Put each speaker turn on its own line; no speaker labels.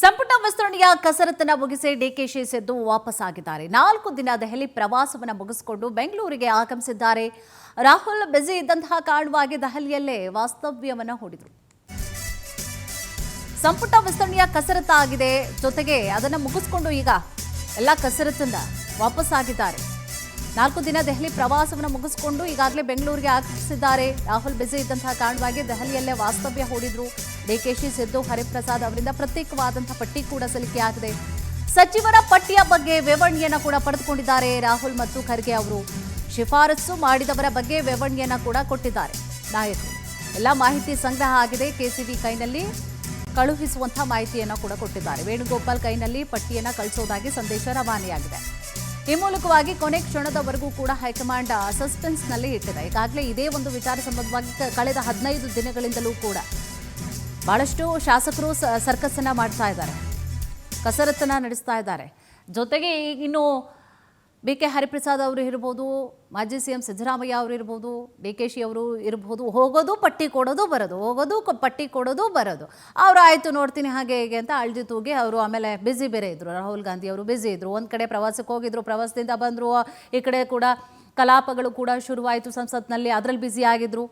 ಸಂಪುಟ ವಿಸ್ತರಣೆಯ ಕಸರತ್ತನ್ನ ಮುಗಿಸಿ ಡಿಕೆಶಿ ಸಿದ್ದು ವಾಪಸ್ಸಾಗಿದ್ದಾರೆ. 4 ದಿನ ದೆಹಲಿ ಪ್ರವಾಸವನ್ನು ಮುಗಿಸಿಕೊಂಡು ಬೆಂಗಳೂರಿಗೆ ಆಗಮಿಸಿದ್ದಾರೆ. ರಾಹುಲ್ ಬ್ಯುಸಿ ಇದ್ದಂತಹ ಕಾರಣವಾಗಿ ದೆಹಲಿಯಲ್ಲೇ ವಾಸ್ತವ್ಯವನ್ನು ಹೂಡಿದರು. ಸಂಪುಟ ವಿಸ್ತರಣೆಯ ಕಸರತ್ತಾಗಿದೆ, ಜೊತೆಗೆ ಅದನ್ನು ಮುಗಿಸಿಕೊಂಡು ಈಗ ಎಲ್ಲ ಕಸರತ್ತನ್ನ ವಾಪಸ್ಸಾಗಿದ್ದಾರೆ. 4 ದಿನ ದೆಹಲಿ ಪ್ರವಾಸವನ್ನು ಮುಗಿಸಿಕೊಂಡು ಈಗಾಗಲೇ ಬೆಂಗಳೂರಿಗೆ ಆಗಮಿಸಿದ್ದಾರೆ. ರಾಹುಲ್ ಬ್ಯುಸಿ ಇದ್ದಂತಹ ಕಾರಣವಾಗಿ ದೆಹಲಿಯಲ್ಲೇ ವಾಸ್ತವ್ಯ ಹೂಡಿದ್ರು. ಡಿಕೆಶಿ ಸಿದ್ದು ಹರಿಪ್ರಸಾದ್ ಅವರಿಂದ ಪ್ರತ್ಯೇಕವಾದಂತಹ ಪಟ್ಟಿ ಕೂಡ ಸಲ್ಲಿಕೆಯಾಗಿದೆ. ಸಚಿವರ ಪಟ್ಟಿಯ ಬಗ್ಗೆ ವಿವರಣೆಯನ್ನು ಕೂಡ ಪಡೆದುಕೊಂಡಿದ್ದಾರೆ. ರಾಹುಲ್ ಮತ್ತು ಖರ್ಗೆ ಅವರು ಶಿಫಾರಸು ಮಾಡಿದವರ ಬಗ್ಗೆ ವಿವರಣೆಯನ್ನು ಕೂಡ ಕೊಟ್ಟಿದ್ದಾರೆ. ನಾಯಕರು ಎಲ್ಲ ಮಾಹಿತಿ ಸಂಗ್ರಹ ಆಗಿದೆ. ಕೆಸಿಡಿ ಕೈನಲ್ಲಿ ಕಳುಹಿಸುವಂತಹ ಮಾಹಿತಿಯನ್ನು ಕೂಡ ಕೊಟ್ಟಿದ್ದಾರೆ. ವೇಣುಗೋಪಾಲ್ ಕೈನಲ್ಲಿ ಪಟ್ಟಿಯನ್ನು ಕಳಿಸೋದಾಗಿ ಸಂದೇಶ ರವಾನೆಯಾಗಿದೆ. ಈ ಮೂಲಕವಾಗಿ ಕೊನೆ ಕ್ಷಣದವರೆಗೂ ಕೂಡ ಹೈಕಮಾಂಡ್ ಸಸ್ಪೆನ್ಸ್ನಲ್ಲಿ ಇಟ್ಟಿದೆ. ಈಗಾಗಲೇ ಇದೇ ಒಂದು ವಿಚಾರ ಸಂಬಂಧವಾಗಿ ಕಳೆದ 15 ದಿನಗಳಿಂದಲೂ ಕೂಡ ಬಹಳಷ್ಟು ಶಾಸಕರು ಸರ್ಕಸ್ ಮಾಡ್ತಾ ಇದ್ದಾರೆ, ಕಸರತ್ತನ್ನ ನಡೆಸ್ತಾ ಇದ್ದಾರೆ. ಜೊತೆಗೆ ಇನ್ನು ಬಿ.ಕೆ. ಹರಿಪ್ರಸಾದ್ ಅವರು ಇರ್ಬೋದು, ಮಾಜಿ ಸಿಎಂ ಸಿದ್ದರಾಮಯ್ಯ ಅವರು ಇರ್ಬೋದು, ಡಿಕೆಶಿ ಅವರು ಇರ್ಬೋದು, ಹೋಗೋದು ಪಟ್ಟಿ ಕೊಡೋದು ಬರೋದು, ಹೋಗೋದು ಪಟ್ಟಿ ಕೊಡೋದು ಬರೋದು. ಅವರು ಆಯಿತು ನೋಡ್ತೀನಿ ಹಾಗೆ ಹೇಗೆ ಅಂತ ಅಳ್ದಿ ತೂಗಿ ಅವರು ಆಮೇಲೆ ಬ್ಯುಸಿ ಬೇರೆ ಇದ್ರು. ರಾಹುಲ್ ಗಾಂಧಿ ಅವರು ಬ್ಯುಸಿ ಇದ್ರು. ಒಂದು ಕಡೆ ಪ್ರವಾಸಕ್ಕೆ ಹೋಗಿದ್ರು, ಪ್ರವಾಸದಿಂದ ಬಂದರು. ಈ ಕಡೆ ಕೂಡ ಕಲಾಪಗಳು ಕೂಡ ಶುರುವಾಯಿತು ಸಂಸತ್ನಲ್ಲಿ, ಅದರಲ್ಲಿ ಬ್ಯುಸಿ ಆಗಿದ್ರು.